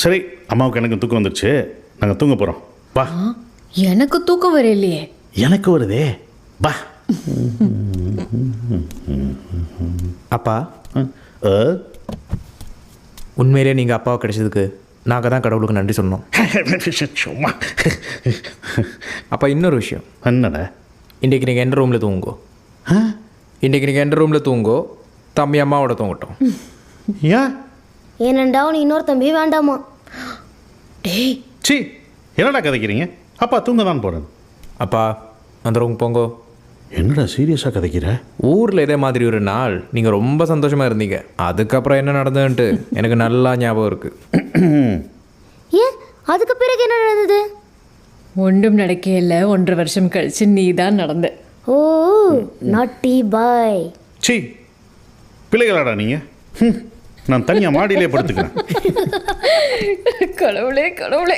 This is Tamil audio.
சரி, அம்மாவுக்கு எனக்கு தூக்கம் வந்துடுச்சு, நாங்கள் தூங்க போகிறோம். வா. எனக்கு தூக்கம் வரலையே. எனக்கு வருதே, வா. அப்பா, உண்மையிலே நீங்கள் அப்பாவை கிடைச்சதுக்கு நாங்கள் தான் கடவுளுக்கு நன்றி சொன்னோம். சும்மா. அப்பா, இன்னொரு விஷயம். என்னடா? இன்றைக்கி நீங்கள் எந்த ரூமில் தூங்கோ? இன்றைக்கி நீங்கள் எந்த ரூமில் தூங்கோ, தம்பி அம்மாவோட தூங்கட்டும். ஏன்? ஏனண்டா நீ இன்னொரு தம்பி வேண்டாமா? டேய், சி, என்னடா கதைக்கிறீங்க? அப்பா தூங்க தான் போகிறேன். அப்பா, அந்த ரூம் போங்கோ. என்னடா சீரியஸாக கதைக்கிற? ஊரில் இதே மாதிரி ஒரு நாள் நீங்கள் ரொம்ப சந்தோஷமாக இருந்தீங்க. அதுக்கப்புறம் என்ன நடந்ததுன்ட்டு எனக்கு நல்லா ஞாபகம் இருக்குது. ஏன் அதுக்கு பிறகு என்ன நடந்தது? ஒன்றும் நடக்கையில் 1.5 வருஷம் கழிச்சு நீ தான் நடந்த. ஓ, நாட்டி பாய். சி, பிள்ளைகளாடா நீங்கள்? நான் தனியாக மாடியிலே படுத்துக்கிறேன். கடவுளே கடவுளே.